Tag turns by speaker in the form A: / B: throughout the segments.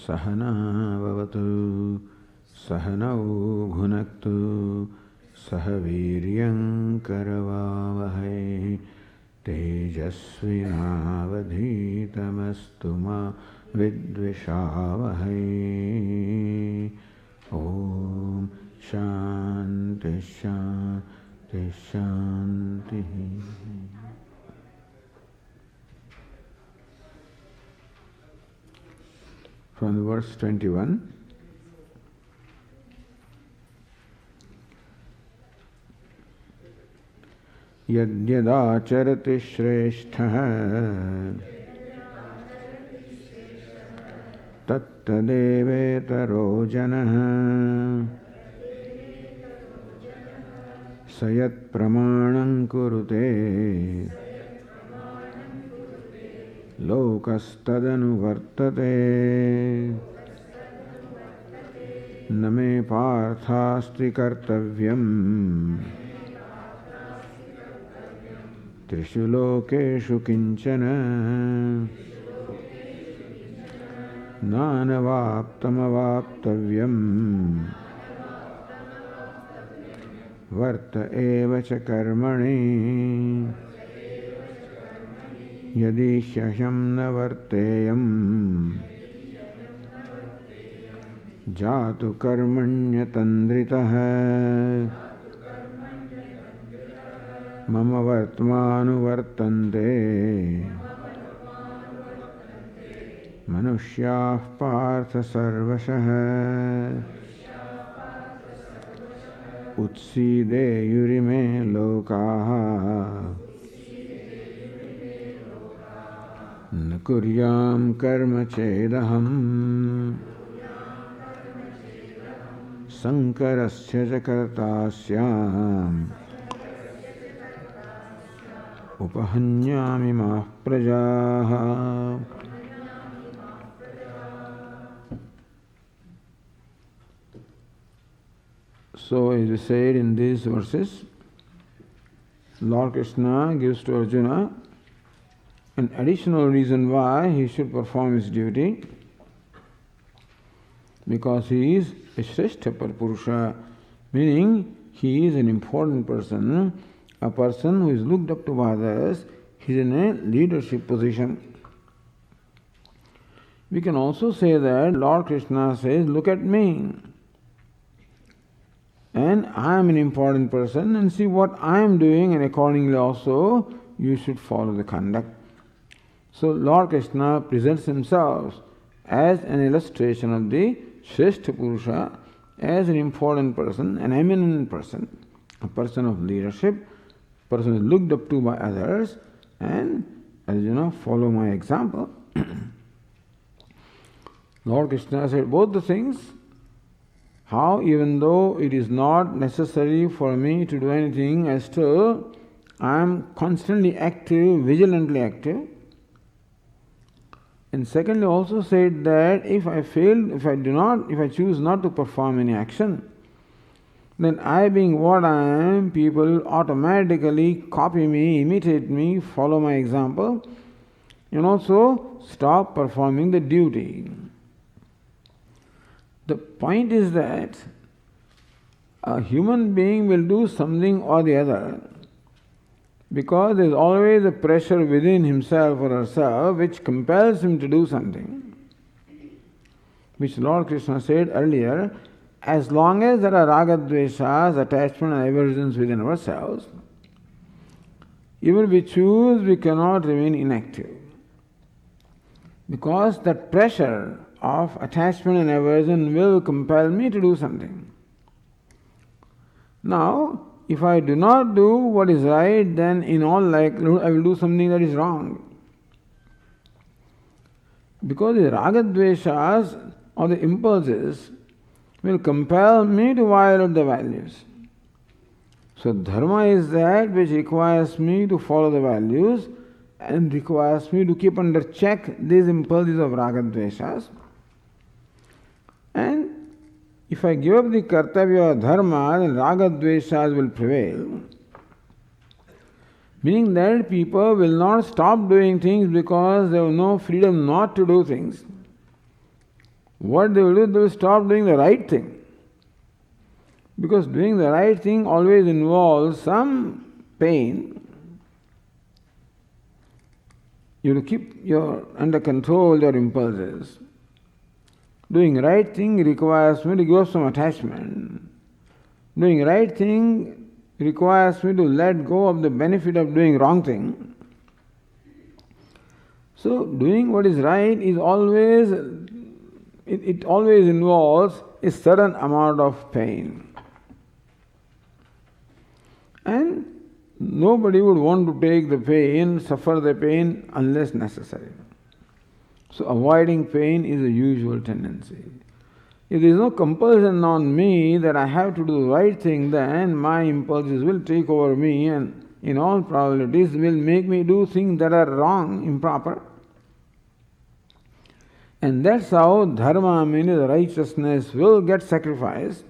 A: Sahana Vavatu Sahanau Bhunaktu Sahaviryam Karavavahai Tejasvinavadhitamastu ma Vidvishavahai. Om Shanti Shanti Shanti. From the verse 21. Yadyadacharati shrestha tattadevetaro janah sayat pramanam kurute lokastadanu vartate name parthasti kartavyam trishu lokeshu kinchana nanavaptamavaptavyam varta eva cha karmani yadi hyasham na varteyam jatu karmanya tandritaha mama vartmanu vartante manushyaः partha sarvashah utsideyurime lokaha न कुर्याम कर्म चेदहम् संकरस्य च कर्तास्याम् उपहन्यामि माः प्रजाः. So as we said in these verses, Lord Krishna gives to Arjuna an additional reason why he should perform his duty, because he is a Shrestha Purusha, meaning he is an important person, a person who is looked up to by others, he is in a leadership position. We can also say that Lord Krishna says, look at me, and I am an important person, and see what I am doing, and accordingly also you should follow the conduct. So Lord Krishna presents himself as an illustration of the Shrestha Purusha, as an important person, an eminent person, a person of leadership, a person who is looked up to by others, and as you know, follow my example. Lord Krishna said both the things, how even though it is not necessary for me to do anything, I still I am constantly active, vigilantly active. And secondly, also said that if I choose not to perform any action, then I being what I am, people automatically copy me, imitate me, follow my example, and also stop performing the duty. The point is that a human being will do something or the other, because there is always a pressure within himself or herself which compels him to do something. Which Lord Krishna said earlier, as long as there are ragadveshas, attachment and aversions within ourselves, even if we choose, we cannot remain inactive. Because that pressure of attachment and aversion will compel me to do something. Now, if I do not do what is right, then in all likelihood I will do something that is wrong. Because the ragadveshas or the impulses will compel me to violate the values. So dharma is that which requires me to follow the values and requires me to keep under check these impulses of ragadveshas. And if I give up the kartavya or dharma, then ragadveshas will prevail. Meaning that people will not stop doing things because they have no freedom not to do things. what they will do, they will stop doing the right thing. Because doing the right thing always involves some pain. You have to keep under control your impulses. Doing right thing requires me to give up some attachment. Doing right thing requires me to let go of the benefit of doing wrong thing. So doing what is right is always, it always involves a certain amount of pain. And nobody would want to take the pain, suffer the pain unless necessary. So avoiding pain is a usual tendency. If there is no compulsion on me that I have to do the right thing, then my impulses will take over me and in all probabilities will make me do things that are wrong, improper. And that's how dharma, meaning the righteousness, will get sacrificed,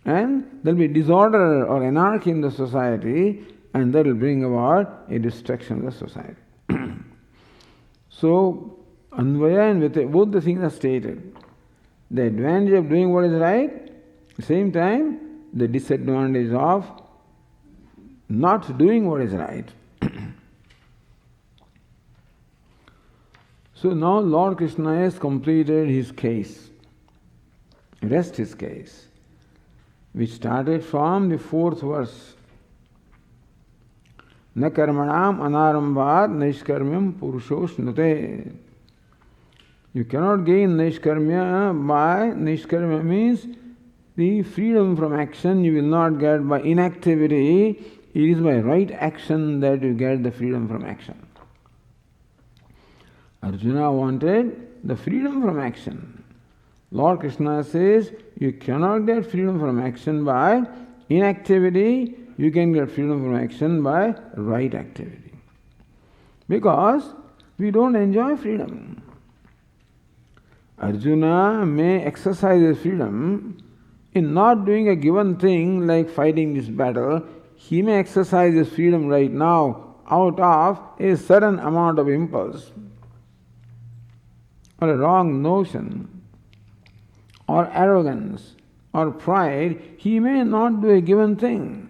A: and there will be disorder or anarchy in the society, and that will bring about a destruction of the society. So, Anvaya and Vyatya, both the things are stated. The advantage of doing what is right, at the same time, the disadvantage of not doing what is right. So now Lord Krishna has completed his case, rest his case, which started from the 4th verse. Na karmanam anarambhat naishkarmyam purusho shnute. You cannot gain naishkarmya by, naishkarmya means the freedom from action you will not get by inactivity. It is by right action that you get the freedom from action. Arjuna wanted the freedom from action. Lord Krishna says, you cannot get freedom from action by inactivity, you can get freedom from action by right activity. Because we don't enjoy freedom. Arjuna may exercise his freedom in not doing a given thing like fighting this battle. He may exercise his freedom right now out of a certain amount of impulse, or a wrong notion, or arrogance, or pride. He may not do a given thing.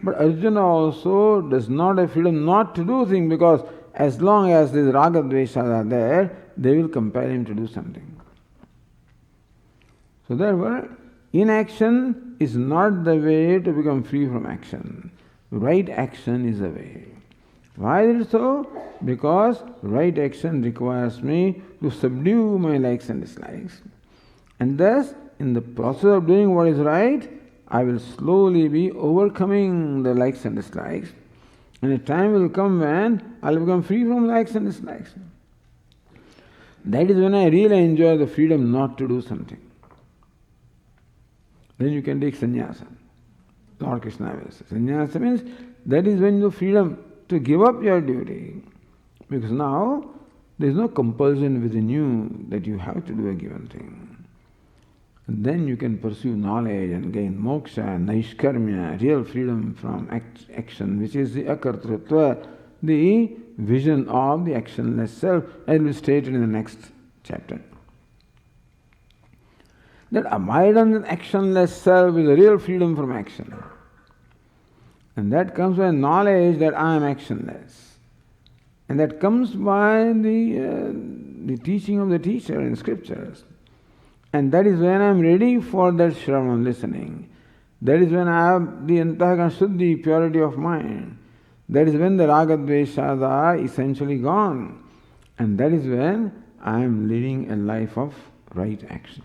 A: But Arjuna also does not have freedom not to do things, because as long as these raga dveshas are there, they will compel him to do something. So therefore, inaction is not the way to become free from action. Right action is the way. Why is it so? Because right action requires me to subdue my likes and dislikes. And thus, in the process of doing what is right, I will slowly be overcoming the likes and dislikes. And a time will come when I will become free from likes and dislikes. That is when I really enjoy the freedom not to do something. Then you can take sannyasa. Lord Krishna will say. Sannyasa means that is when the freedom to give up your duty. Because now there is no compulsion within you that you have to do a given thing. And then you can pursue knowledge and gain moksha, naishkarmya, real freedom from action, which is the akartrutva, the vision of the actionless self, as will be stated in the next chapter. That abidance in actionless self is a real freedom from action. And that comes by knowledge that I am actionless. And that comes by the teaching of the teacher in scriptures. And that is when I am ready for that shravan, listening. That is when I have the antahakana shuddhi, purity of mind. That is when the raga dveshas are essentially gone. And that is when I am leading a life of right action.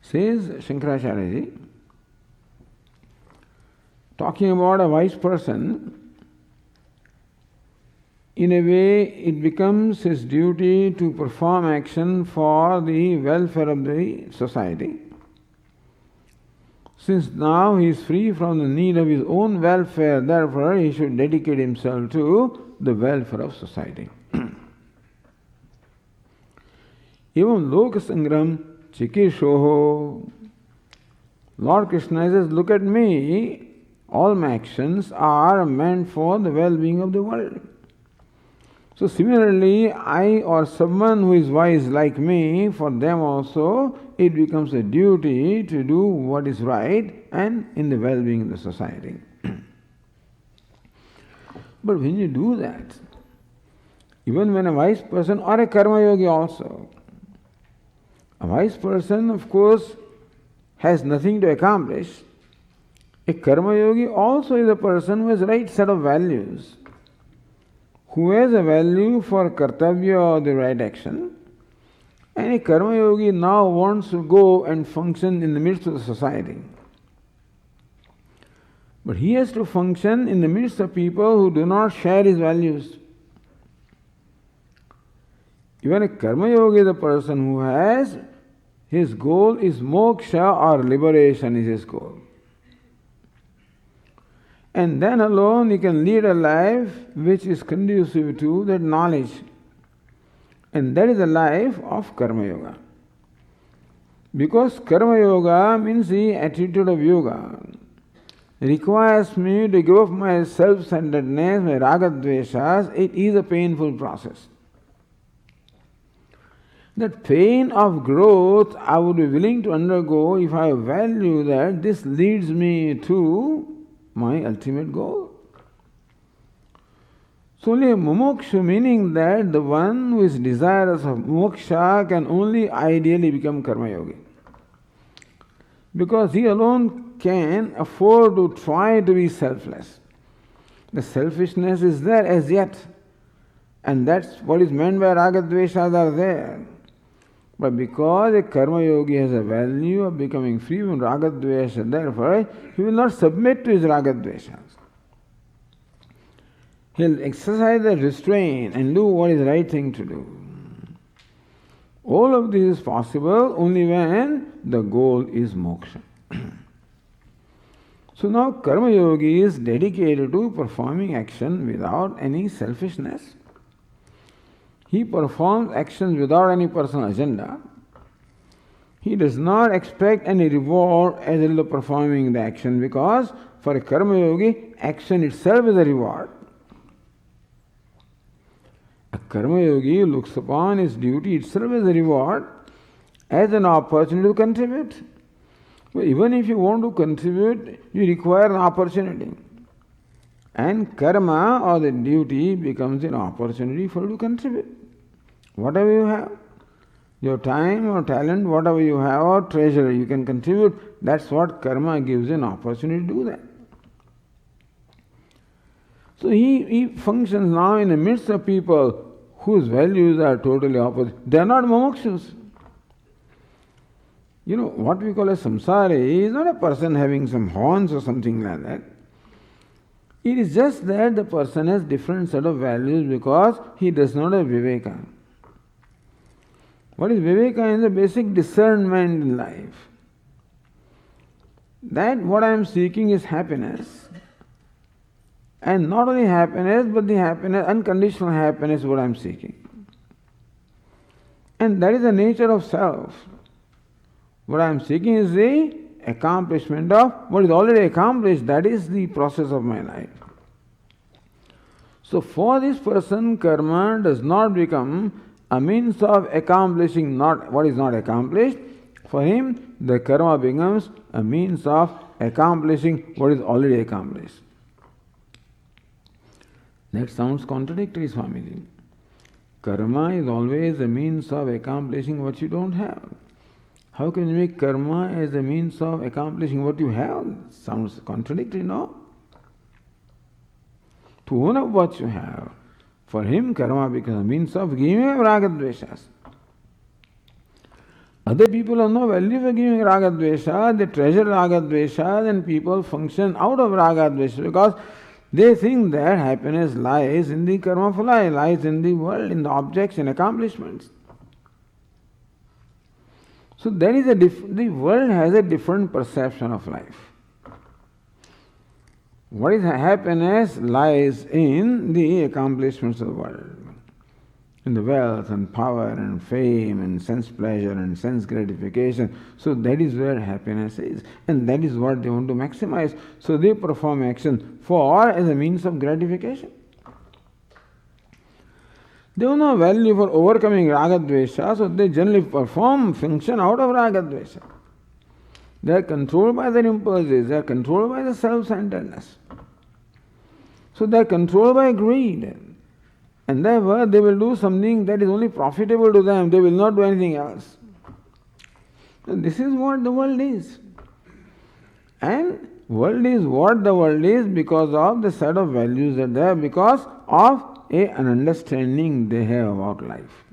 A: Says Shankaracharya, talking about a wise person, in a way, it becomes his duty to perform action for the welfare of the society. Since now he is free from the need of his own welfare, therefore he should dedicate himself to the welfare of society. Evam loka sangram chikishoho. Lord Krishna says, look at me, all my actions are meant for the well-being of the world. So similarly, I or someone who is wise like me, for them also it becomes a duty to do what is right and in the well-being of the society. But when you do that, even when a wise person or a karma yogi also, a wise person of course has nothing to accomplish. A karma yogi also is a person who has right set of values, who has a value for kartavya or the right action, and a karma yogi now wants to go and function in the midst of the society. But he has to function in the midst of people who do not share his values. Even a karma yogi is a person who has, his goal is moksha or liberation is his goal. And then alone he can lead a life which is conducive to that knowledge. And that is the life of karma yoga. Because karma yoga means the attitude of yoga. It requires me to give up my self-centeredness, my raga-dveshas. It is a painful process. That pain of growth I would be willing to undergo if I value that this leads me to my ultimate goal. So only a mumukshu, meaning that the one who is desirous of moksha can only ideally become karma yogi. Because he alone can afford to try to be selfless. The selfishness is there as yet. And that's what is meant by raga-dveshas are there. But because a karma yogi has a value of becoming free from raga-dvesha, therefore he will not submit to his raga-dveshas. He'll exercise the restraint and do what is the right thing to do. All of this is possible only when the goal is moksha. So now karma yogi is dedicated to performing action without any selfishness. He performs actions without any personal agenda. He does not expect any reward as a result of performing the action, because for a karma yogi, action itself is a reward. A karma yogi looks upon his duty itself as a reward, as an opportunity to contribute. But even if you want to contribute, you require an opportunity. And karma or the duty becomes an opportunity for you to contribute. Whatever you have, your time or talent, whatever you have, or treasure, you can contribute. That's what karma gives an opportunity to do that. So he functions now in the midst of people whose values are totally opposite. They are not mumukshus. You know, what we call a samsari is not a person having some horns or something like that. It is just that the person has different set of values because he does not have viveka. What is viveka? Is the basic discernment in life. That what I am seeking is happiness. And not only happiness, but the happiness, unconditional happiness is what I am seeking. And that is the nature of self. What I am seeking is the accomplishment of what is already accomplished. That is the process of my life. So for this person, karma does not become a means of accomplishing not what is not accomplished. For him, the karma becomes a means of accomplishing what is already accomplished. That sounds contradictory, Swamiji. Karma is always a means of accomplishing what you don't have. How can you make karma as a means of accomplishing what you have? Sounds contradictory, no? To own up what you have, for him karma becomes a means of giving up raga-dveshas. Other people have no value for giving raga-dveshas, they treasure raga-dveshas, and people function out of raga-dveshas because They think that happiness lies in the karma phala, lies in the world, in the objects and accomplishments. So that is the world has a different perception of life. What is happiness lies in the accomplishments of the world, in the wealth and power and fame and sense pleasure and sense gratification. So that is where happiness is, and that is what they want to maximize. So they perform action for as a means of gratification. They have no value for overcoming raga dvesha, so they generally function out of raga dvesha. They are controlled by their impulses, they are controlled by the self-centeredness. So they are controlled by greed. And therefore they will do something that is only profitable to them, they will not do anything else. So this is what the world is. And world is what the world is because of the set of values that they have, because of an understanding they have about life.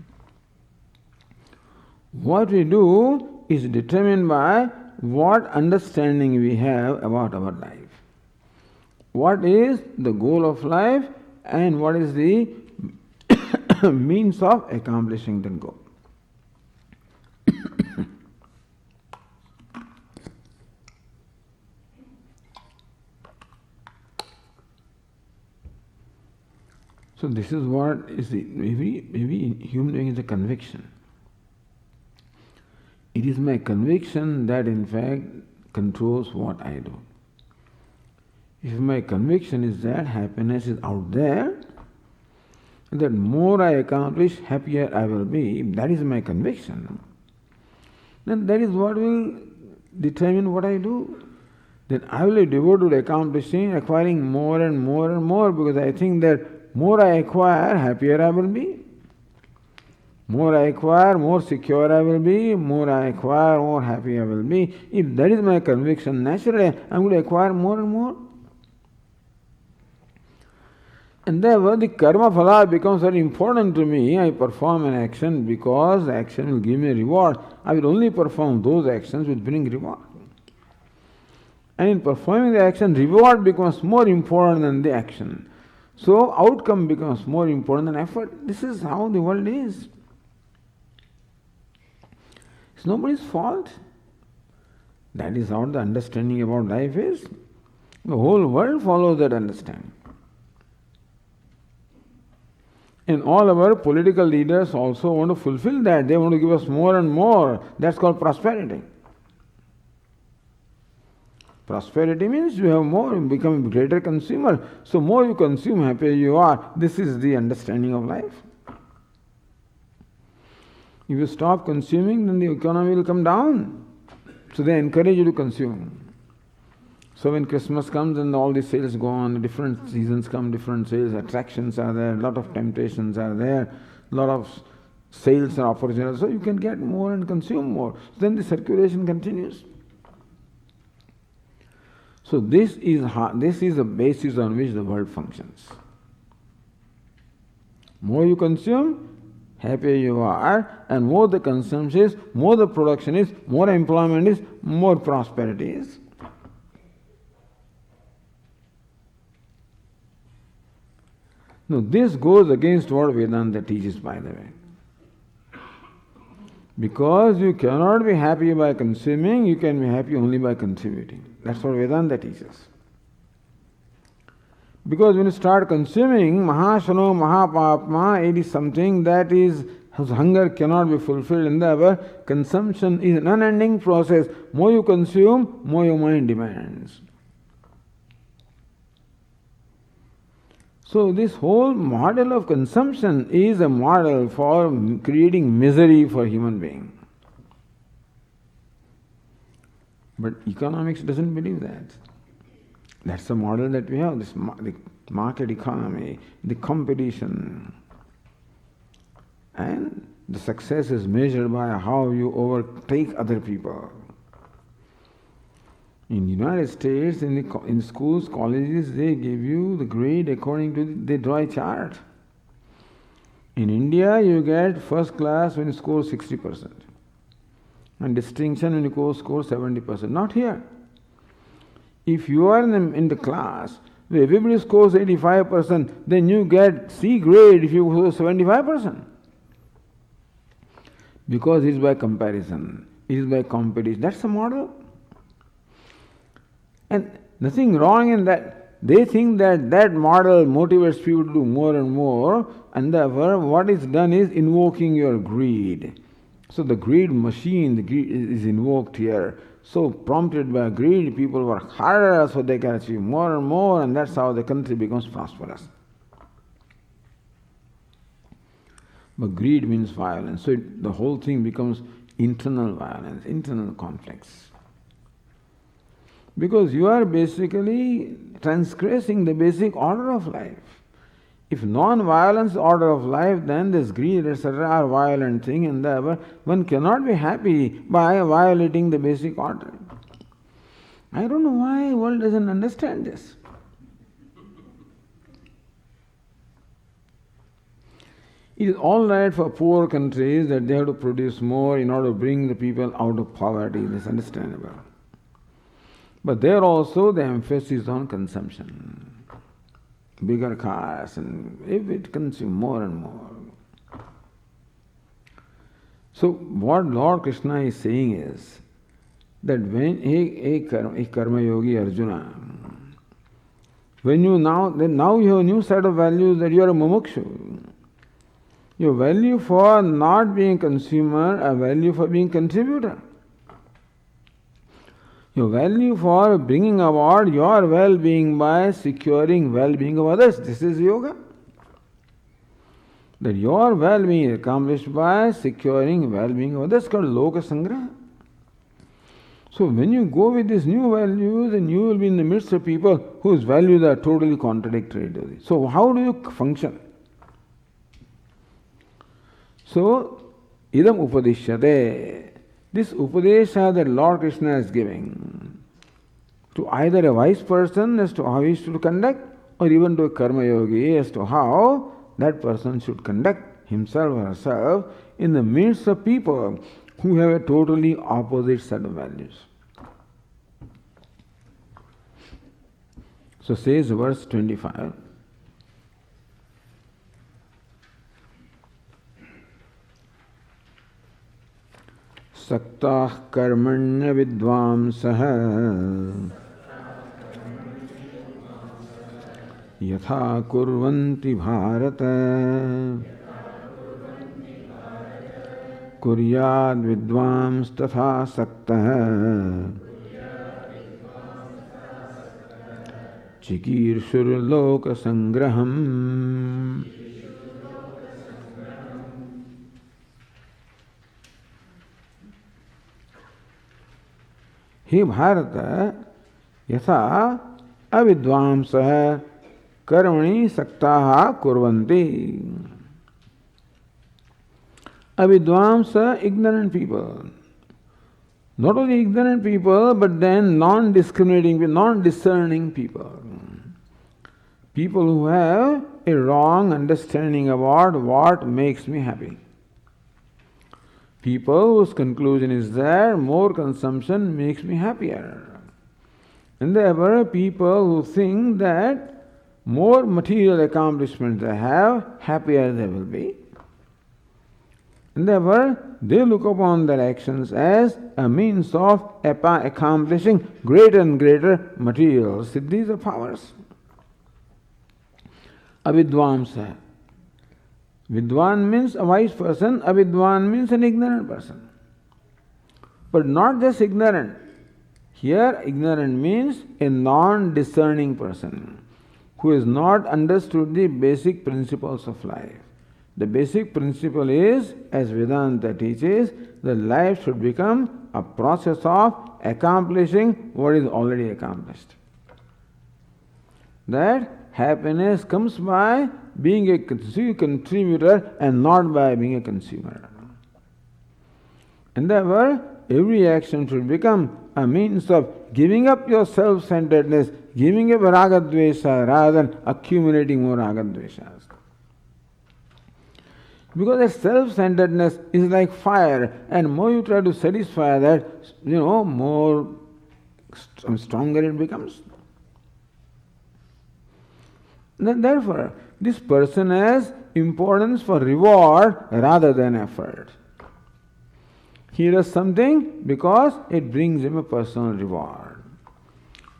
A: What we do is determined by what understanding we have about our life. What is the goal of life and what is the means of accomplishing that goal. So this is what is every human being is a conviction. It is my conviction that in fact controls what I do. If my conviction is that happiness is out there, that more I accomplish, happier I will be, if that is my conviction, then that is what will determine what I do. Then I will be devoted to accomplishing, acquiring more and more and more, because I think that more I acquire, happier I will be. More I acquire, more secure I will be. More I acquire, more happy I will be. If that is my conviction, naturally I am going to acquire more and more. And therefore the karma phala becomes very important to me. I perform an action because the action will give me a reward. I will only perform those actions which bring reward. And in performing the action, reward becomes more important than the action. So outcome becomes more important than effort. This is how the world is. It's nobody's fault. That is how the understanding about life is. The whole world follows that understanding. And all our political leaders also want to fulfill that. They want to give us more and more. That's called prosperity. Prosperity means you have more, you become a greater consumer. So more you consume, happier you are. This is the understanding of life. If you stop consuming, then the economy will come down. So they encourage you to consume. So when Christmas comes and all the sales go on, different seasons come, different sales, attractions are there, a lot of temptations are there, a lot of sales are opportunities. So you can get more and consume more. So then the circulation continues. So this is the basis on which the world functions. More you consume, happier you are, and more the consumption is, more the production is, more employment is, more prosperity is. Now this goes against what Vedanta teaches, by the way. Because you cannot be happy by consuming, you can be happy only by contributing. That's what Vedanta teaches. Because when you start consuming, Mahashano Mahapapma, it is something that is, whose hunger cannot be fulfilled, and therefore consumption is an unending process. More you consume, more your mind demands. So this whole model of consumption is a model for creating misery for human being. But economics doesn't believe that. That's the model that we have, the market economy, the competition. And the success is measured by how you overtake other people. In the United States, in schools, colleges, they give you the grade according to, they draw a chart. In India, you get first class when you score 60%. And distinction when you score 70%. Not here. If you are in the class If everybody scores 85%, then you get C grade if you score 75%. Because it is by comparison, it is by competition. That's the model. And nothing wrong in that. They think that that model motivates people to do more and more, and therefore what is done is invoking your greed. So the greed machine is invoked here. So prompted by greed, people work harder so they can achieve more and more, and that's how the country becomes prosperous. But greed means violence. So the whole thing becomes internal violence, internal conflicts. Because you are basically transgressing the basic order of life. If non-violence order of life, then this greed, etc. are violent thing, and therefore one cannot be happy by violating the basic order. I don't know why the world doesn't understand this. It is all right for poor countries that they have to produce more in order to bring the people out of poverty. That's understandable. But there also the emphasis is on consumption. Bigger cars, and if it consumes more and more. So what Lord Krishna is saying is that when a karma yogi Arjuna, when you now you have a new set of values that you are a mumukshu. Your value for not being consumer, a value for being contributor. Your value for bringing about your well-being by securing well-being of others. This is yoga. That your well-being is accomplished by securing well-being of others, called Loka Sangraha. So when you go with these new values, then you will be in the midst of people whose values are totally contradictory to this. So how do you function? So, idam upadishyate. This upadesha that Lord Krishna is giving to either a wise person as to how he should conduct, or even to a karma yogi as to how that person should conduct himself or herself in the midst of people who have a totally opposite set of values. So says verse 25. सक्ताः कर्मण्य विद्वांसः यथा कुर्वन्ति भारत कुर्याद् विद्वांस्तथा सक्तः चिकीर्षुर्लोकसंग्रहम्. हे भारत, यथा अविद्वांसः कर्मणि सक्ताः कुर्वन्ति. Avidvamsa, ignorant people. Not only ignorant people, but then non-discriminating, non-discerning people. People who have a wrong understanding about what makes me happy. People whose conclusion is that more consumption makes me happier. And there are people who think that more material accomplishments they have, happier they will be. And therefore, they look upon their actions as a means of accomplishing greater and greater material siddhis or powers. Avidvamsa. Vidwan means a wise person, avidwan means an ignorant person. But not just ignorant. Here, ignorant means a non-discerning person who has not understood the basic principles of life. The basic principle is, as Vedanta teaches, that life should become a process of accomplishing what is already accomplished. That happiness comes by being a contributor and not by being a consumer. And therefore, every action should become a means of giving up your self-centeredness, giving up ragadvesha rather than accumulating more ragadveshas. Because that self-centeredness is like fire, and more you try to satisfy that, more stronger it becomes. Therefore, this person has importance for reward rather than effort. He does something because it brings him a personal reward.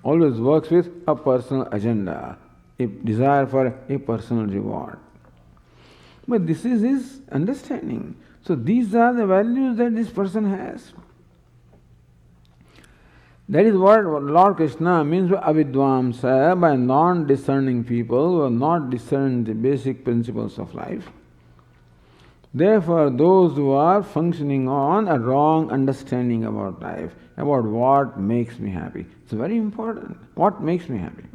A: Always works with a personal agenda, a desire for a personal reward. But this is his understanding. So these are the values that this person has. That is what Lord Krishna means by avidvamsa, by non-discerning people who have not discerned the basic principles of life. Therefore, those who are functioning on a wrong understanding about life, about what makes me happy. It's very important. What makes me happy?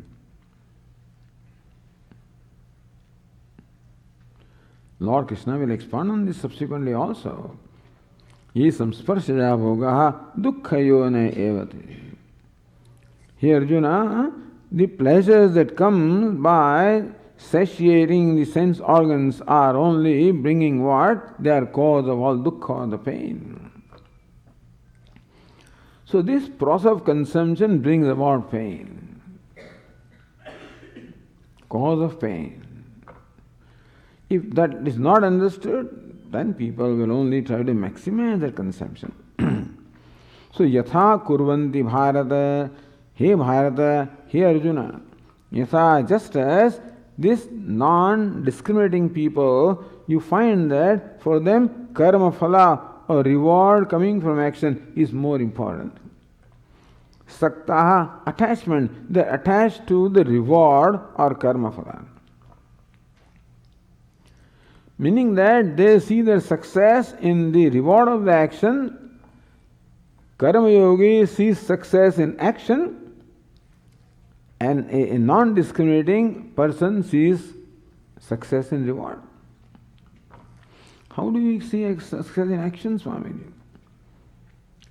A: Lord Krishna will expand on this subsequently also. Ye samsparshaya bhogaha dukkhayone evati. Here Arjuna, the pleasures that come by satiating the sense organs are only bringing what? They are cause of all dukkha, the pain. So this process of consumption brings about pain. Cause of pain. If that is not understood, then people will only try to maximize their consumption. So yatha kurvanti bharata, he bharata, he Arjuna, yatha, just as this non-discriminating people, you find that for them karma phala or reward coming from action is more important. Saktaha, attachment, they are attached to the reward or karma phala. Meaning that they see their success in the reward of the action. Karma yogi sees success in action, and a non-discriminating person sees success in reward. How do we see success in action, Swamiji?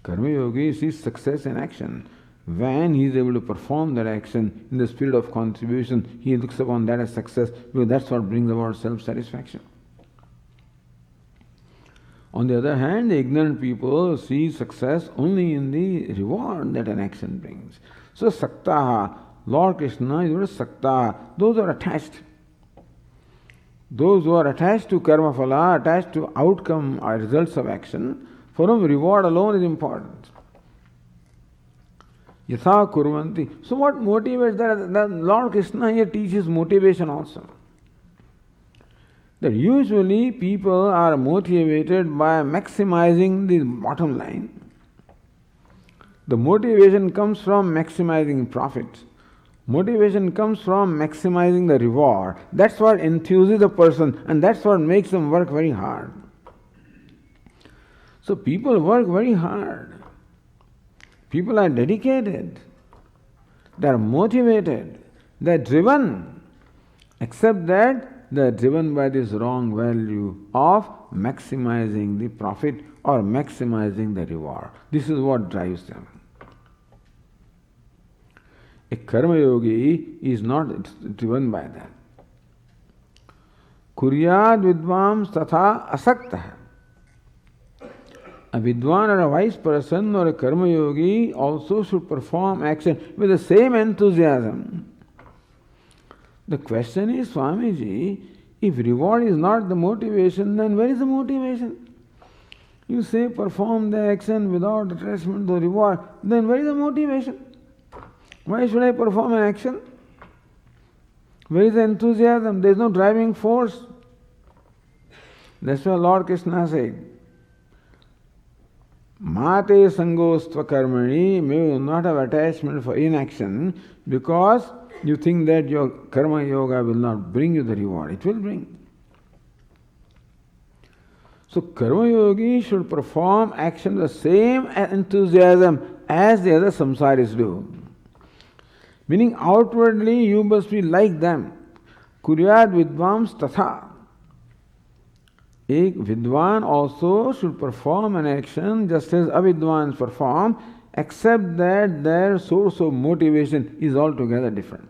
A: Karma yogi sees success in action. When he is able to perform that action in the spirit of contribution, he looks upon that as success, because that's what brings about self-satisfaction. On the other hand, the ignorant people see success only in the reward that an action brings. So saktaha, Lord Krishna is what is saktaha. Those are attached. Those who are attached to karma phala, attached to outcome or results of action, for whom reward alone is important. Yatha kurvanti. So what motivates that? The Lord Krishna here teaches motivation also. That usually people are motivated by maximizing the bottom line. The motivation comes from maximizing profit. Motivation comes from maximizing the reward. That's what enthuses a person, and that's what makes them work very hard. So people work very hard. People are dedicated. They are motivated. They are driven. Except that they are driven by this wrong value of maximizing the profit or maximizing the reward. This is what drives them. A karma yogi is not driven by that. Kuryad vidvam tatha asakta. A vidwan or a wise person or a karma yogi also should perform action with the same enthusiasm. The question is, Swamiji, if reward is not the motivation, then where is the motivation? You say perform the action without attachment to the reward, then where is the motivation? Why should I perform an action? Where is the enthusiasm? There is no driving force. That's why Lord Krishna said, Mate sangostva karmani, may you not have attachment for inaction, because you think that your karma yoga will not bring you the reward. It will bring. So karma yogi should perform action with the same enthusiasm as the other samsaris do. Meaning outwardly you must be like them. Kuryad vidvams tatha. A vidwan also should perform an action just as avidwans perform, except that their source of motivation is altogether different.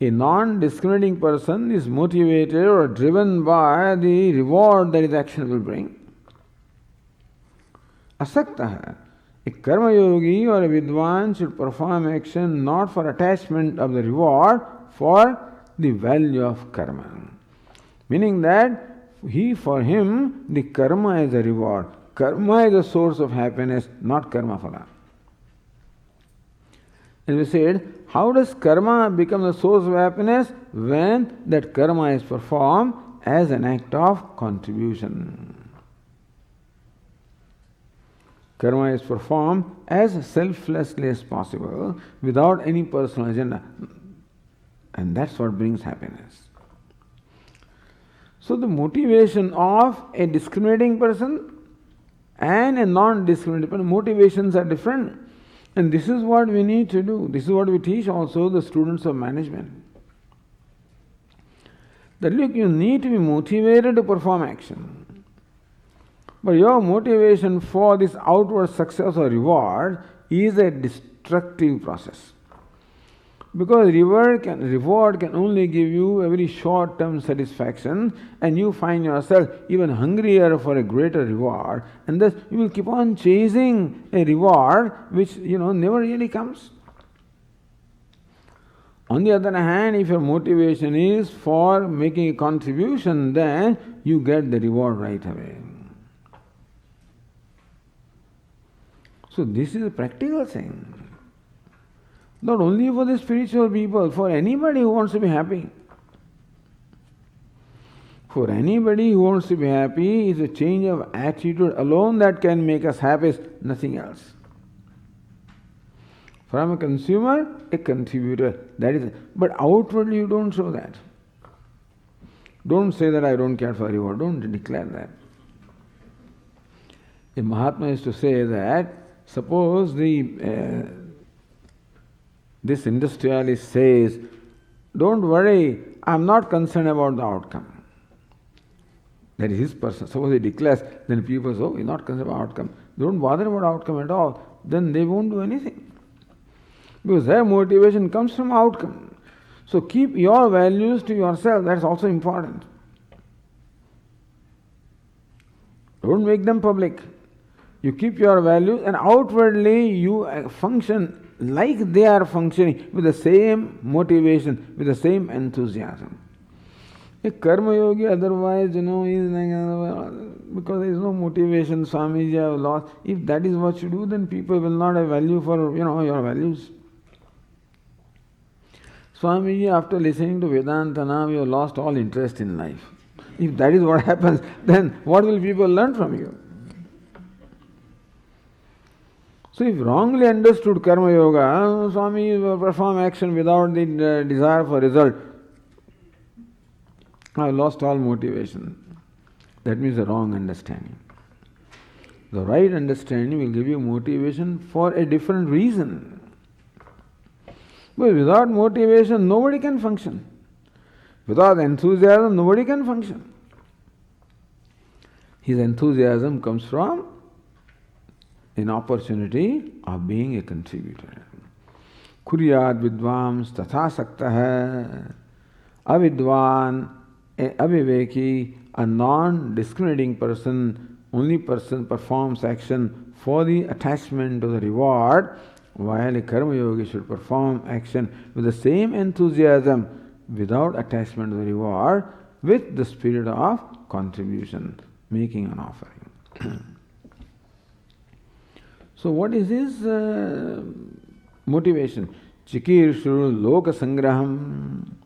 A: A non-discriminating person is motivated or driven by the reward that his action will bring. Asaktaha. A karma yogi or a vidwan should perform action not for attachment of the reward, for the value of karma. Meaning that for him, the karma is a reward. Karma is a source of happiness, not karma phala. And we said, how does karma become the source of happiness? When that karma is performed as an act of contribution. Karma is performed as selflessly as possible, without any personal agenda. And that's what brings happiness. So the motivation of a discriminating person and a non-discriminating person, motivations are different. And this is what we need to do. This is what we teach also the students of management. That look, you need to be motivated to perform action. But your motivation for this outward success or reward is a destructive process. Because reward can only give you a very short-term satisfaction, and you find yourself even hungrier for a greater reward, and thus you will keep on chasing a reward which never really comes. On the other hand, if your motivation is for making a contribution, then you get the reward right away. So this is a practical thing. Not only for the spiritual people, for anybody who wants to be happy. For anybody who wants to be happy, it's a change of attitude alone that can make us happy, nothing else. From a consumer, a contributor. That is, but outwardly you don't show that. Don't say that I don't care for reward. Don't declare that. A Mahatma used to say that suppose this industrialist says, don't worry, I'm not concerned about the outcome. That is his person. Suppose he declares, then people say, oh, he's not concerned about outcome. Don't bother about outcome at all. Then they won't do anything. Because their motivation comes from outcome. So keep your values to yourself. That's also important. Don't make them public. You keep your values, and outwardly you function like they are functioning, with the same motivation, with the same enthusiasm. A karma yogi otherwise, is like, because there is no motivation, Swamiji, I have lost. If that is what you do, then people will not have value for, your values. Swamiji, after listening to Vedanta, now you have lost all interest in life. If that is what happens, then what will people learn from you? So if wrongly understood karma yoga, Swami perform action without the desire for result, I have lost all motivation. That means a wrong understanding. The right understanding will give you motivation for a different reason. But without motivation, nobody can function. Without enthusiasm, nobody can function. His enthusiasm comes from an opportunity of being a contributor. Kuryad vidvams tatha saktah. Avidvan, a aviveki, a non-discriminating person, only person performs action for the attachment to the reward, while a karma yogi should perform action with the same enthusiasm, without attachment to the reward, with the spirit of contribution, making an offering. So what is his motivation? Chikirshu loka sangraham.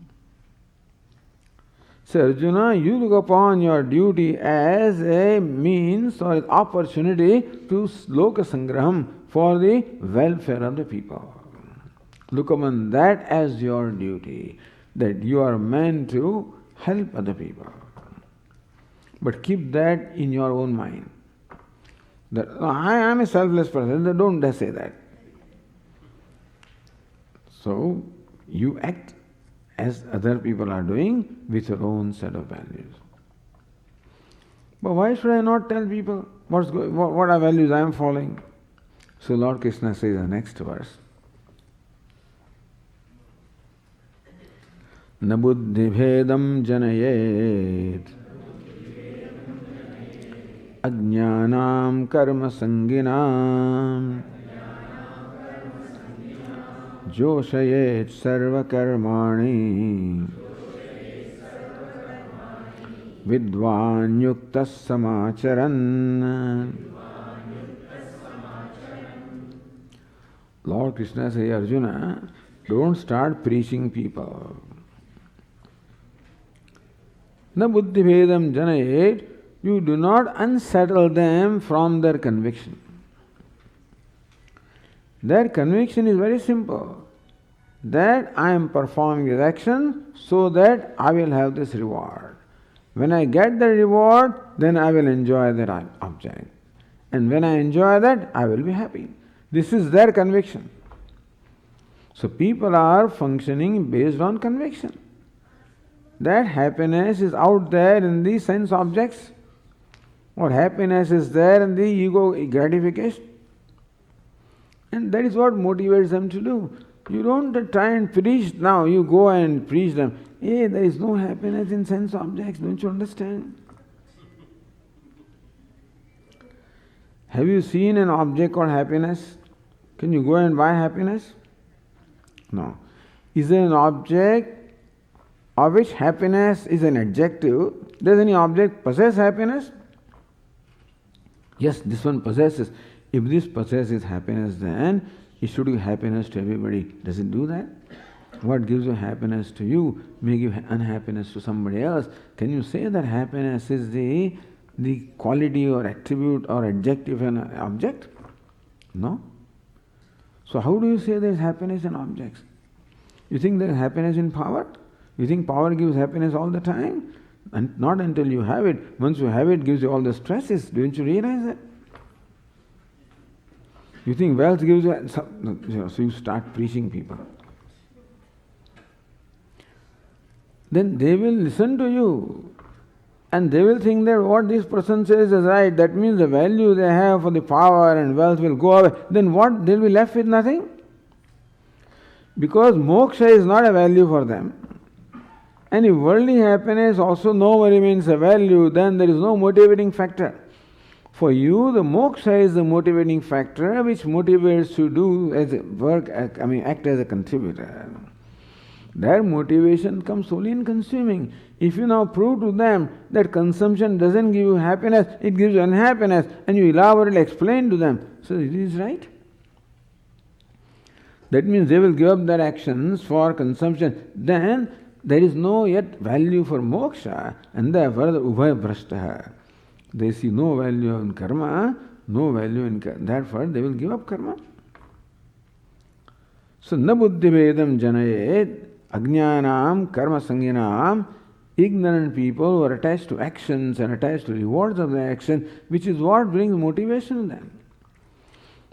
A: So Arjuna, you look upon your duty as a means or an opportunity to loka sangraham, for the welfare of the people. Look upon that as your duty, that you are meant to help other people. But keep that in your own mind. That I am a selfless person, don't say that. So you act as other people are doing with your own set of values. But why should I not tell people what are values I am following? So Lord Krishna says in the next verse, Na buddhi bhedam janayet ajnanam karma sanginam joshayet sarva karmani vidvan yuktas samacharan. Lord Krishna says, Arjuna, don't start preaching people. Na buddhi bhedam janayet, you do not unsettle them from their conviction. Their conviction is very simple, that I am performing this action so that I will have this reward. When I get the reward, then I will enjoy that object. And when I enjoy that, I will be happy. This is their conviction. So people are functioning based on conviction. That happiness is out there in the sense objects, or happiness is there in the ego gratification. And that is what motivates them to do. You don't try and preach now, you go and preach them. Hey, there is no happiness in sense objects, don't you understand? Have you seen an object called happiness? Can you go and buy happiness? No. Is there an object of which happiness is an adjective? Does any object possess happiness? Yes, this one possesses. If this possesses happiness, then it should give happiness to everybody. Does it do that? What gives you happiness to you may give unhappiness to somebody else. Can you say that happiness is the quality or attribute or adjective of an object? No. So how do you say there is happiness in objects? You think there is happiness in power? You think power gives happiness all the time? And not until you have it. Once you have it, it gives you all the stresses. Don't you realize that? You think wealth gives you... So you start preaching people. Then they will listen to you. And they will think that what this person says is right. That means the value they have for the power and wealth will go away. Then what? They will be left with nothing. Because moksha is not a value for them. And if worldly happiness also no remains a value, then there is no motivating factor. For you, the moksha is the motivating factor which motivates to do as a work, act as a contributor. Their motivation comes solely in consuming. If you now prove to them that consumption doesn't give you happiness, it gives you unhappiness, and you elaborately explain to them, so it is right. That means they will give up their actions for consumption. Then there is no yet value for moksha, and therefore the ubhaya brashtaha. They see no value in karma, no value in karma. Therefore they will give up karma. So na buddhi vedam janayet ajnanam karma sanginam. Ignorant people who are attached to actions and attached to rewards of their action, which is what brings motivation to them.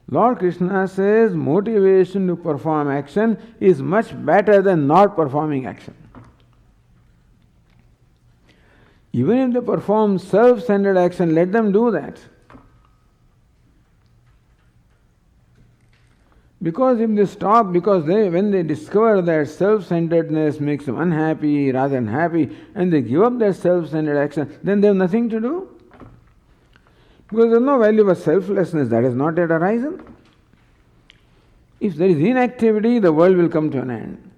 A: Lord Krishna says motivation to perform action is much better than not performing action. Even if they perform self-centered action, let them do that. Because if they stop, when they discover that self-centeredness makes them unhappy rather than happy, and they give up their self-centered action, then they have nothing to do. Because there is no value for selflessness, that has not yet arisen. If there is inactivity, the world will come to an end.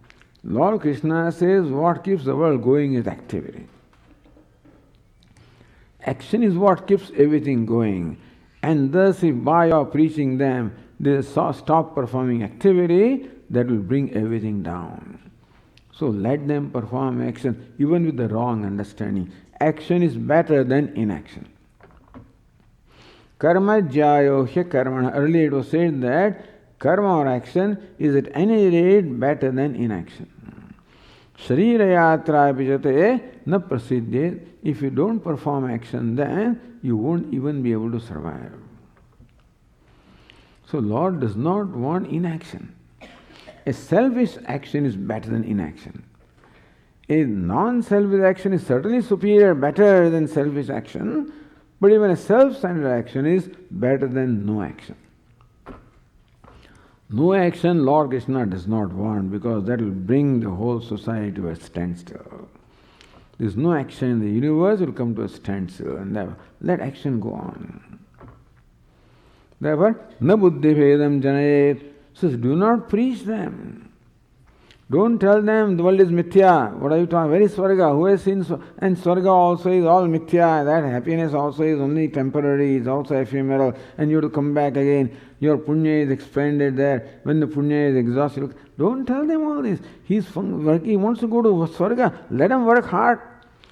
A: Lord Krishna says what keeps the world going is activity. Action is what keeps everything going. And thus, if by your preaching them, they stop performing activity, that will bring everything down. So let them perform action, even with the wrong understanding. Action is better than inaction. Karma jyayo hya karmana. Earlier it was said that karma or action is at any rate better than inaction. Sharira yatra vijate na prasiddhet. If you don't perform action, then you won't even be able to survive. So Lord does not want inaction. A selfish action is better than inaction. A non-selfish action is certainly superior, better than selfish action, but even a self-centered action is better than no action. No action Lord Krishna does not want, because that will bring the whole society to a standstill. There is no action in the universe, will come to a standstill, and let action go on. Therefore, na buddhi bhedam janayet. Says, do not preach them. Don't tell them the world is mithya. What are you talking? Where is Swarga? Who has seen and Swarga also is all mithya. That happiness also is only temporary, is also ephemeral, and you have to come back again. Your punya is expanded there. When the punya is exhausted, don't tell them all this. He's working, he wants to go to Swarga. Let him work hard.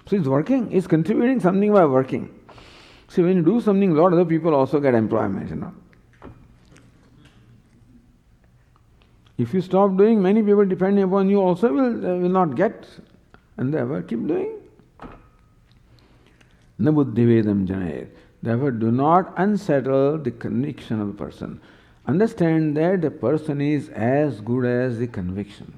A: So he's working, he's contributing something by working. See, when you do something, a lot of other people also get employment, If you stop doing, many people depending upon you also will not get, and therefore keep doing. Na buddhivedam janayet. Therefore, do not unsettle the conviction of the person. Understand that the person is as good as the conviction.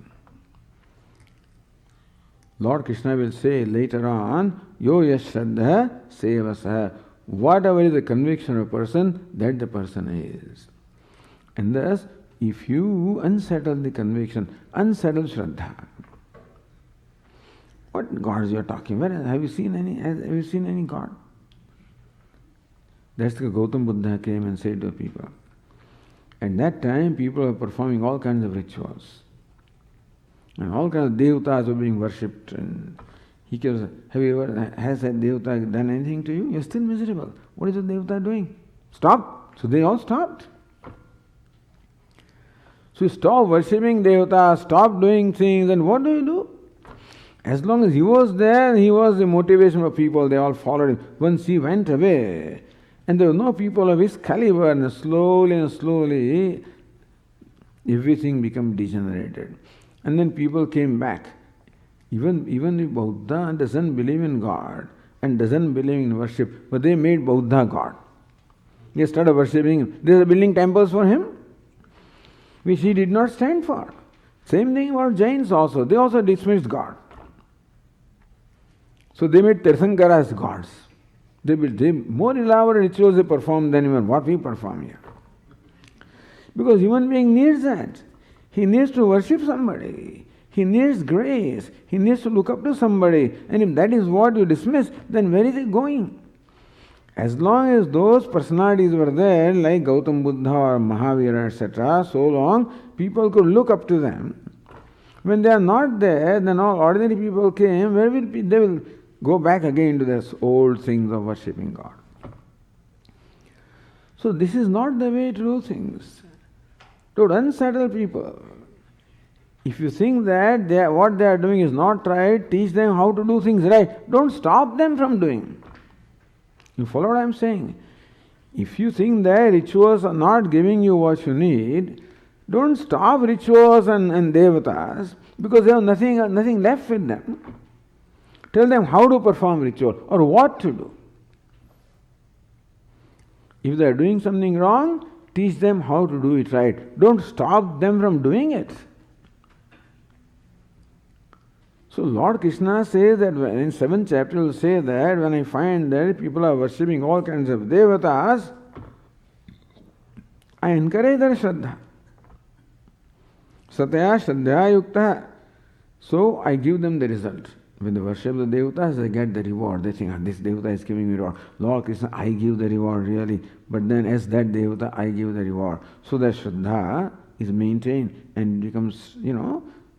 A: Lord Krishna will say later on, Yo yashraddha sevasah. Whatever is the conviction of a person, that the person is. And thus, if you unsettle the conviction, unsettle Shraddha. What gods you are talking about? Have you seen any god? That's the Gautam Buddha came and said to the people. At that time, people were performing all kinds of rituals. And all kinds of devatas were being worshipped. And he goes, has that devata done anything to you? You're still miserable. What is the devata doing? Stop. So they all stopped. So you stop worshipping devata, stop doing things, and what do? As long as he was there, he was the motivation for people, they all followed him. Once he went away, and there were no people of his caliber, and slowly, everything became degenerated. And then people came back. Even if Buddha doesn't believe in God, and doesn't believe in worship, but they made Buddha God. They started worshipping him. They were building temples for him, which he did not stand for. Same thing about Jains also. They also dismissed God. So they made Tirthankaras gods. They more elaborate rituals they perform than even what we perform here. Because human being needs that. He needs to worship somebody. He needs grace. He needs to look up to somebody. And if that is what you dismiss, then where is it going? As long as those personalities were there, like Gautam Buddha or Mahavira, etc., so long people could look up to them. When they are not there, then all ordinary people came, where will they will go back again to their old things of worshipping God. So this is not the way to do things. To unsettle people. If you think that what they are doing is not right, teach them how to do things right. Don't stop them from doing. You follow what I am saying? If you think that rituals are not giving you what you need, don't stop rituals and devatas because they have nothing left with them. Tell them how to perform ritual or what to do. If they are doing something wrong, teach them how to do it right. Don't stop them from doing it. So Lord Krishna says that in 7th chapter he will say that when I find that people are worshipping all kinds of devatas, I encourage their Shraddha. Satya Shraddha Yukta. So I give them the result. When they worship the devatas, they get the reward. They think, this devata is giving me reward. Lord Krishna, I give the reward really. But then as that devata, I give the reward. So that Shraddha is maintained and becomes,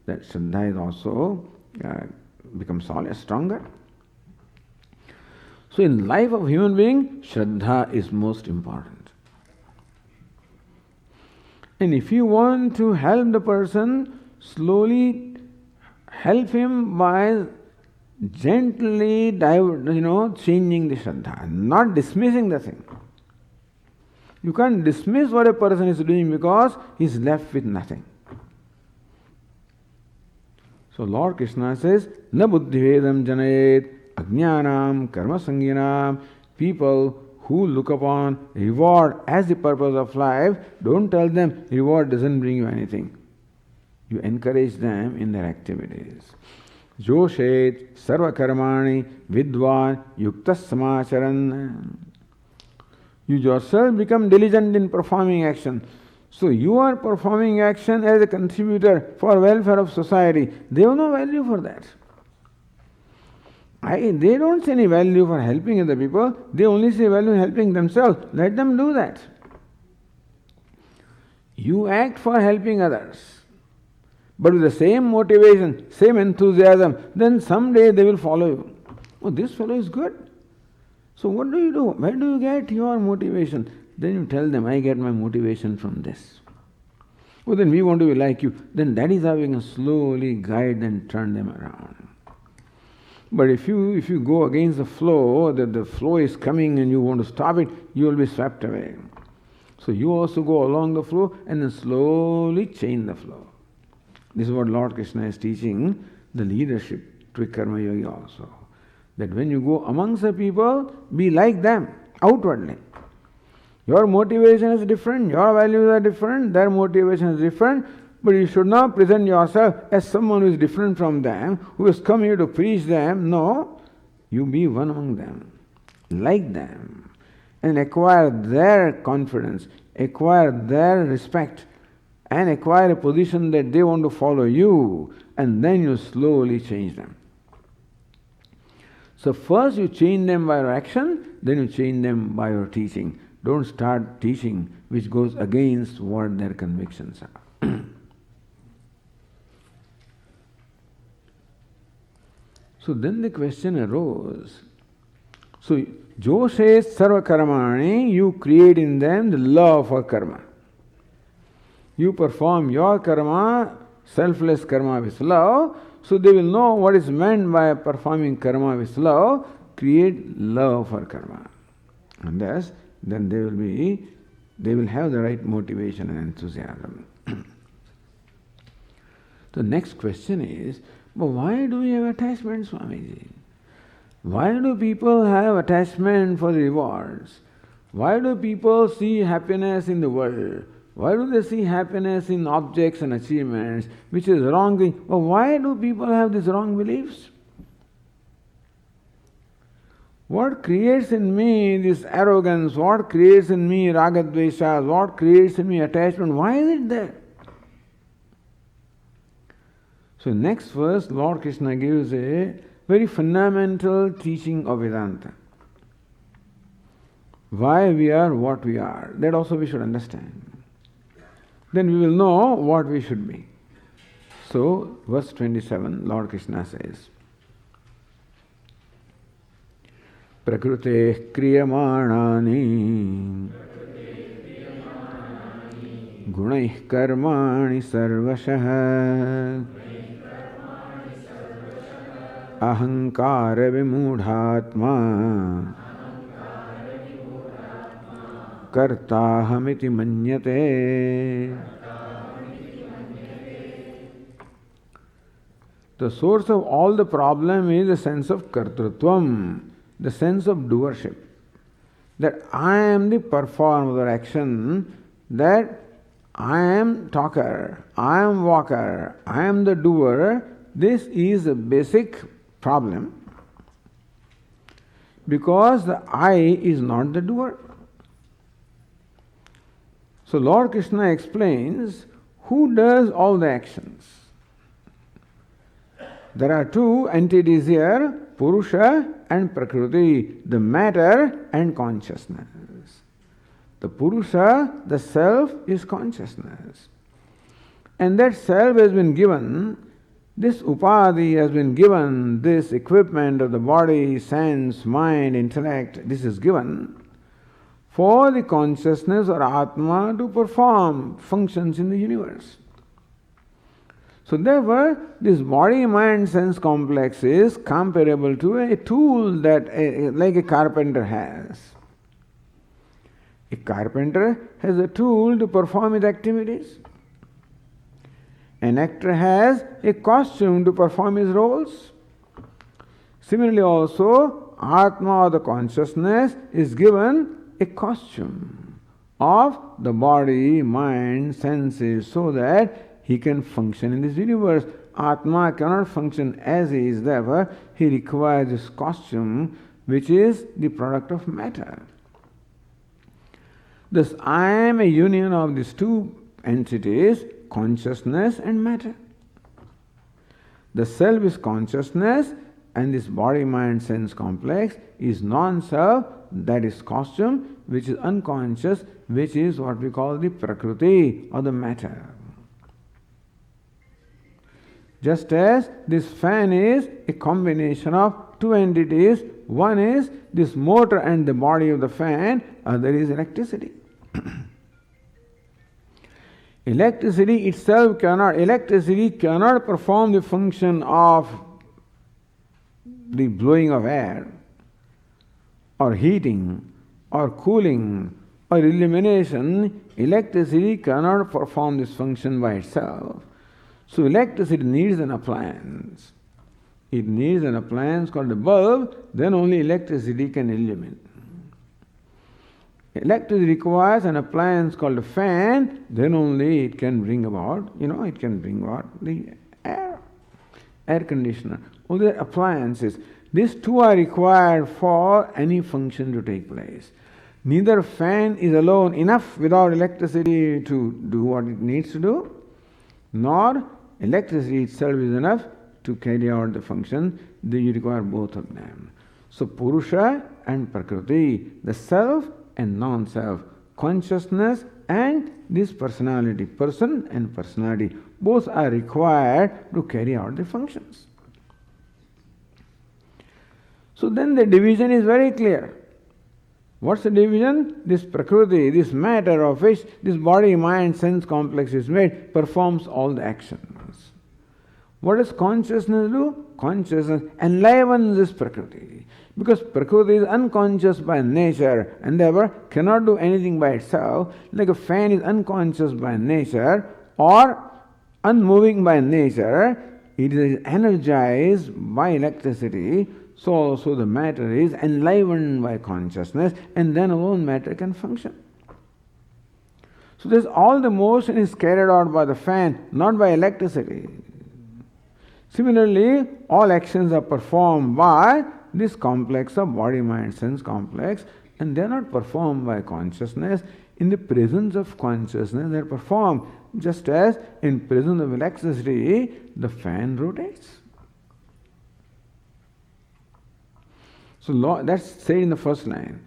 A: that Shraddha is also becomes solid, stronger. So in life of human being, Shraddha is most important. And if you want to help the person, slowly help him by gently changing the Shraddha, not dismissing the thing. You can't dismiss what a person is doing because he's left with nothing. So Lord Krishna says, Na buddhivedam janayet ajnanam karma sanginam. People who look upon reward as the purpose of life, don't tell them reward doesn't bring you anything. You encourage them in their activities. Joshet sarva karmani vidwan yuktas samacharan. You yourself become diligent in performing action. So you are performing action as a contributor for welfare of society. They have no value for that. They don't see any value for helping other people. They only see value in helping themselves. Let them do that. You act for helping others. but with the same motivation, same enthusiasm, then someday they will follow you. Oh, this fellow is good. So what do you do? Where do you get your motivation? Then you tell them, I get my motivation from this. Oh, then we want to be like you. Then that is how we can slowly guide and turn them around. But if you go against the flow, that the flow is coming and you want to stop it, you will be swept away. So you also go along the flow and then slowly change the flow. This is what Lord Krishna is teaching the leadership to Karma Yogi also. That when you go amongst the people, be like them outwardly. Your motivation is different, your values are different, their motivation is different, but you should not present yourself as someone who is different from them, who has come here to preach them. No, you be one among them, like them, and acquire their confidence, acquire their respect, and acquire a position that they want to follow you, and then you slowly change them. So first you change them by your action, then you change them by your teaching. Don't start teaching which goes against what their convictions are. So then the question arose. So, Joshe Sarva Karmani, you create in them the love for karma. You perform your karma, selfless karma with love, so they will know what is meant by performing karma with love, create love for karma. And thus, then they will have the right motivation and enthusiasm. The next question is, but why do we have attachment, Swamiji? Why do people have attachment for the rewards? Why do people see happiness in the world? Why do they see happiness in objects and achievements, which is wrong? But why do people have these wrong beliefs? What creates in me this arrogance? What creates in me ragadveshas? What creates in me attachment? Why is it there? So next verse, Lord Krishna gives a very fundamental teaching of Vedanta. Why we are what we are. That also we should understand. Then we will know what we should be. So, verse 27, Lord Krishna says, Prakrute kriyamanani gunaih karmani sarvashah ahankara vimudhatma kartahamiti manyate. The source of all the problem is the sense of kartrutvam, the sense of doership. That I am the performer of the action, that I am talker, I am walker, I am the doer. This is a basic problem because the I is not the doer. So Lord Krishna explains who does all the actions. There are two entities here, Purusha and Prakriti, the matter and consciousness. The Purusha, the self, is consciousness. And that self has been given, this upadhi has been given, this equipment of the body, sense, mind, intellect, this is given for the consciousness or Atma to perform functions in the universe. So therefore, this body-mind sense complex is comparable to a tool that like a carpenter has. A carpenter has a tool to perform his activities. An actor has a costume to perform his roles. Similarly also, Atma or the consciousness is given a costume of the body, mind, senses so that he can function in this universe. Atma cannot function as he is, therefore he requires this costume which is the product of matter. Thus I am a union of these two entities, consciousness and matter. The self is consciousness and this body-mind sense complex is non-self, that is costume, which is unconscious, which is what we call the Prakriti or the matter. Just as this fan is a combination of two entities, one is this motor and the body of the fan, other is electricity. Electricity cannot perform the function of the blowing of air, or heating, or cooling, or illumination. Electricity cannot perform this function by itself. So electricity needs an appliance. It needs an appliance called a bulb, then only electricity can illumine. Electricity requires an appliance called a fan, then only it can bring about, it can bring about the air conditioner. All the appliances. These two are required for any function to take place. Neither fan is alone enough without electricity to do what it needs to do, nor electricity itself is enough to carry out the function. You require both of them. So Purusha and Prakriti, the self and non-self, consciousness and this personality, person and personality, both are required to carry out the functions. So then the division is very clear. What's the division? This Prakriti, this matter of which this body, mind, sense complex is made, performs all the actions. What does consciousness do? Consciousness enlivens this Prakriti. Because Prakriti is unconscious by nature and therefore cannot do anything by itself, like a fan is unconscious by nature or unmoving by nature, it is energized by electricity. So also the matter is enlivened by consciousness, and then alone matter can function. So this all the motion is carried out by the fan, not by electricity. Similarly, all actions are performed by this complex of body, mind, sense complex, and they are not performed by consciousness. In the presence of consciousness, they are performed, just as in presence of electricity, the fan rotates. So that's said in the first line.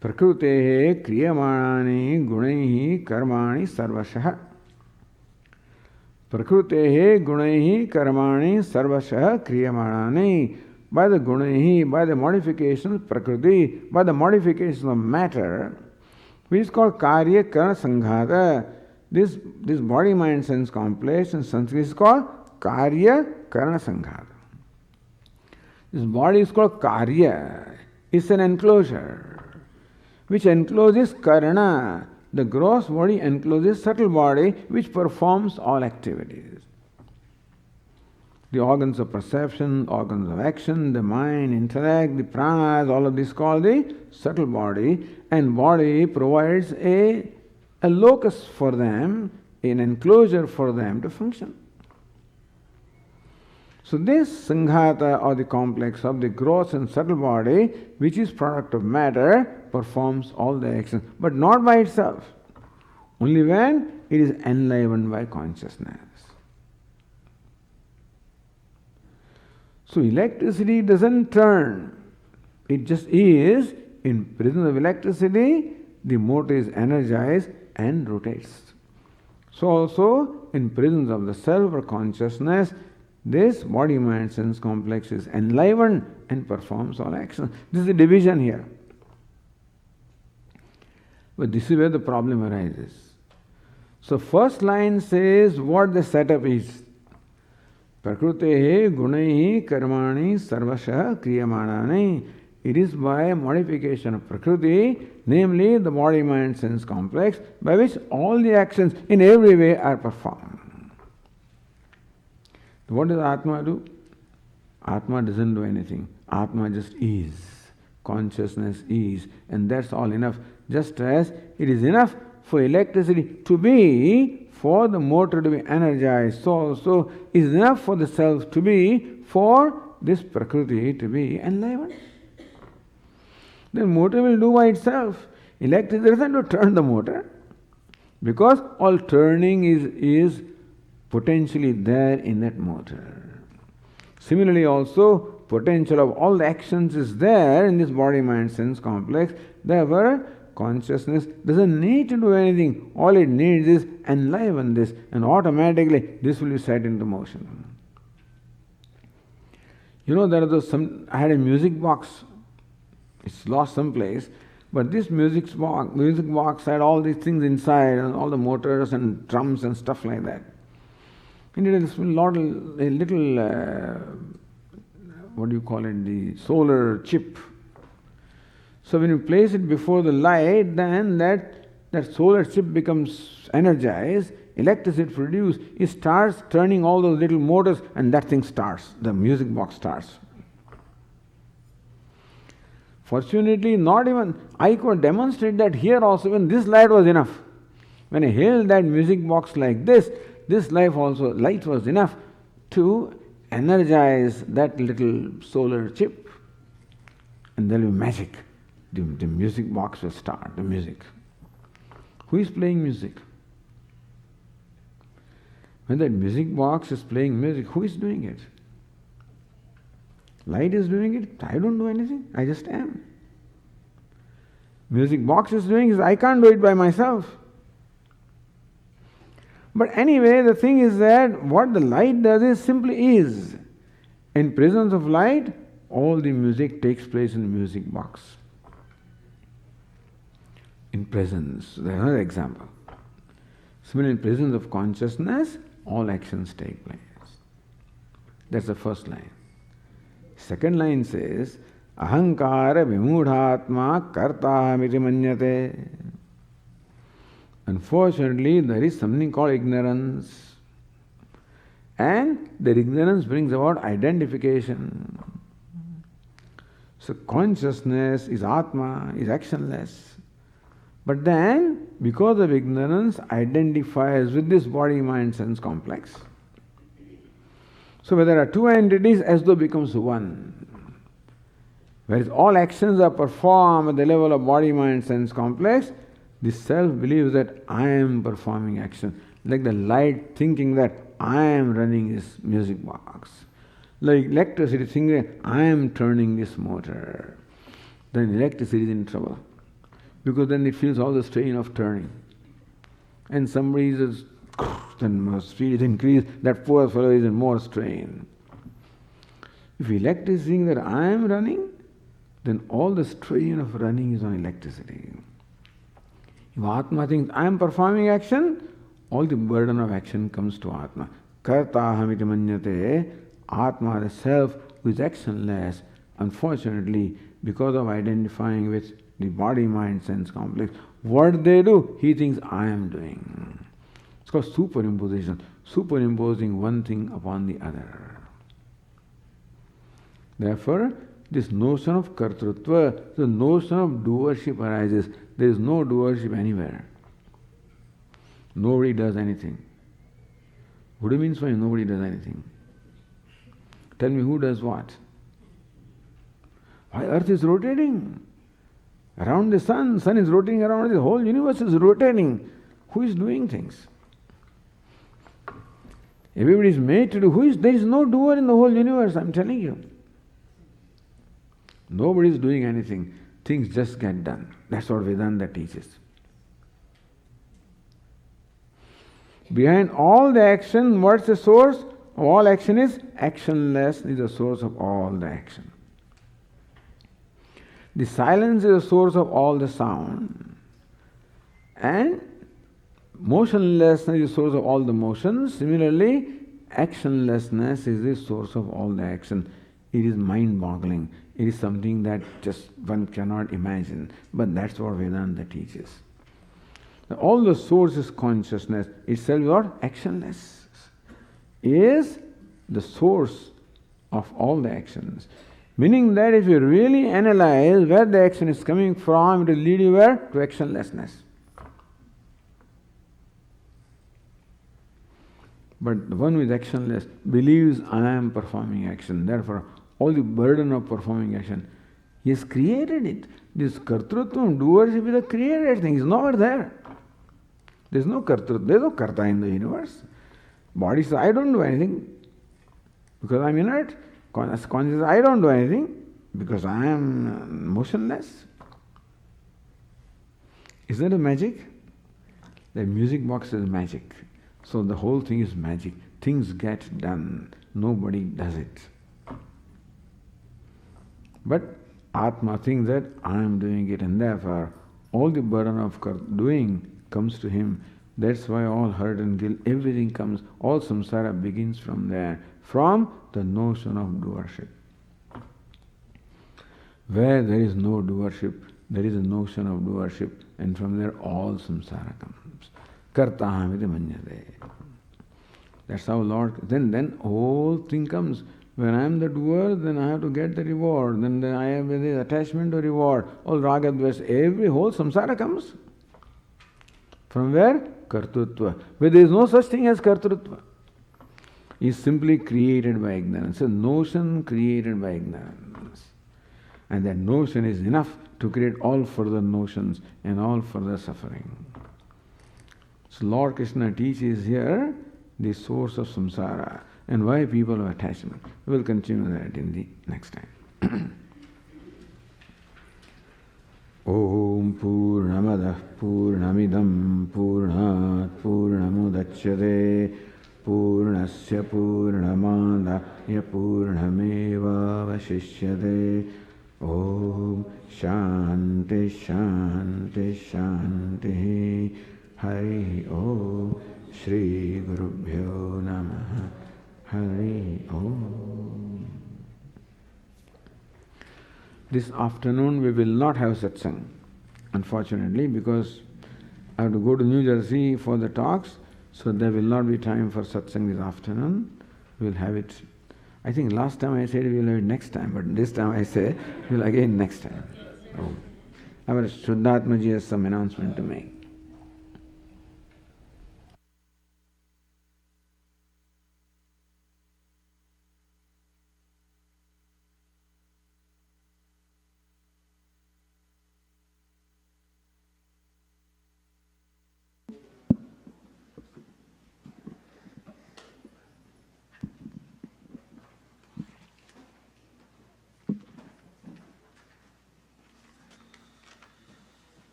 A: Prakrute kriyamanani gunaihi karmani sarvashah. Prakrute gunaihi karmani sarvashah kriyamanani. By the gunaihi, by the modifications, prakriti, by the modifications of matter, which is called karya karana sanghata. This body, mind, sense complex in Sanskrit is called karya karana sanghata. This body is called karya. It's an enclosure which encloses karana. The gross body encloses subtle body which performs all activities. The organs of perception, organs of action, the mind, intellect, the pranas, all of this called the subtle body, and body provides a locus for them, an enclosure for them to function. So this sanghata or the complex of the gross and subtle body, which is product of matter, performs all the actions, but not by itself. Only when it is enlivened by consciousness. So electricity doesn't turn. It just is. In presence of electricity, the motor is energized and rotates. So also in presence of the self or consciousness, this body, mind, sense complex is enlivened and performs all actions. This is the division here. But this is where the problem arises. So first line says what the setup is. Prakrutehe gunaihi karmani sarvasha kriyamanani. It is by modification of Prakriti, namely the body, mind, sense complex, by which all the actions in every way are performed. What does Atma do? Atma doesn't do anything. Atma just is. Consciousness is. And that's all enough. Just as it is enough for electricity to be, for the motor to be energized, so also it is enough for the self to be, for this Prakriti to be enlivened. The motor will do by itself. Electricity doesn't have to turn the motor, because all turning is potentially there in that motor. Similarly also, potential of all the actions is there in this body, mind, sense complex. Therefore, consciousness doesn't need to do anything. All it needs is enliven this, and automatically this will be set into motion. You know, there was I had a music box. It's lost someplace. But this music box had all these things inside, and all the motors and drums and stuff like that. And it is a little, what do you call it, the solar chip. So when you place it before the light, then that solar chip becomes energized, electricity produced, it starts turning all those little motors, and that thing starts, the music box starts. Fortunately, not even I could demonstrate that here also, when this light was enough. When I held that music box like this light was enough to energize that little solar chip. And there will be magic. The music box will start, the music. Who is playing music? When that music box is playing music, who is doing it? Light is doing it. I don't do anything. I just am. Music box is doing it. I can't do it by myself. But anyway, the thing is that what the light does is simply is. In presence of light, all the music takes place in the music box. In presence, there's another example. Similarly, in presence of consciousness, all actions take place. That's the first line. Second line says, Ahankara vimudhatma kartahamiti manyate. Unfortunately, there is something called ignorance. And that ignorance brings about identification. So consciousness is Atma, is actionless. But then, because of ignorance, identifies with this body-mind-sense complex. So when there are two entities, as though becomes one. Whereas all actions are performed at the level of body-mind-sense complex, the self believes that I am performing action. Like the light thinking that I am running this music box. Like electricity thinking that I am turning this motor. Then electricity is in trouble. Because then it feels all the strain of turning. And somebody says, then speed is increased, that poor fellow is in more strain. If electricity is thinking that I am running, then all the strain of running is on electricity. If Atma thinks I am performing action, all the burden of action comes to Atma. Kartahamiti manyate, Atma, the self, who is actionless, unfortunately, because of identifying with the body-mind-sense complex, what they do, he thinks I am doing. It's called superimposition, superimposing one thing upon the other. Therefore, this notion of kartrutva, the notion of doership arises. There is no doership anywhere. Nobody does anything. What do you mean by nobody does anything? Tell me who does what? Why earth is rotating around the sun is rotating around, the whole universe is rotating. Who is doing things? Everybody is made to do. There is no doer in the whole universe, I'm telling you. Nobody is doing anything. Things just get done. That's what Vedanta teaches. Behind all the action, what's the source of all action is? Actionless is the source of all the action. The silence is the source of all the sound. And motionlessness is the source of all the motions. Similarly, actionlessness is the source of all the action. It is mind-boggling. It is something that just one cannot imagine. But that's what Vedanta teaches. All the source is consciousness. Itself is what? Actionless. Is the source of all the actions. Meaning that if you really analyze where the action is coming from, it will lead you where? To actionlessness. But the one who is actionless believes I am performing action. Therefore, all the burden of performing action, he has created it. This kartrutvam, doership is a created thing. It's not there. There is no kartrutva, there is no karta in the universe. Body says, I don't do anything because I am inert. Consciousness, I don't do anything because I am motionless. Is that a magic? The music box is magic. So the whole thing is magic. Things get done. Nobody does it. But Atma thinks that I am doing it, and therefore all the burden of doing comes to him. That's why all hurt and guilt, everything comes, all samsara begins from there, from the notion of doership. Where there is no doership, there is a notion of doership, and from there all samsara comes. Kartaham iti manyate. That's how Lord, then whole thing comes. When I am the doer, then I have to get the reward. Then I have the attachment to reward. All raga, dvesh, every whole samsara comes. From where? Kartrutva. But there is no such thing as kartrutva. Is simply created by ignorance. A notion created by ignorance. And that notion is enough to create all further notions and all further suffering. So Lord Krishna teaches here the source of samsara and why people have attachment. We will continue that in the next time. Om Purnamadah Purnamidam Purnat Purnamudachyate Purnasya Purnamadaya Purnameva Vashishyate. Om Shanti Shanti Shanti. Hari Om Shri Gurubhyo Namaha. Hari Om. This afternoon we will not have satsang, unfortunately, because I have to go to New Jersey for the talks, so there will not be time for satsang this afternoon. We will have it. I think last time I said we will have it next time, but this time I say we will again next time. Oh. Our Shuddhatmaji has some announcement to make.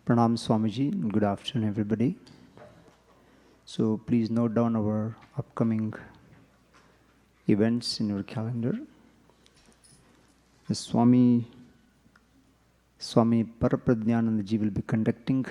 B: Pranam Swamiji, good afternoon everybody. So please note down our upcoming events in your calendar. The Swami Parapradnyanandaji will be conducting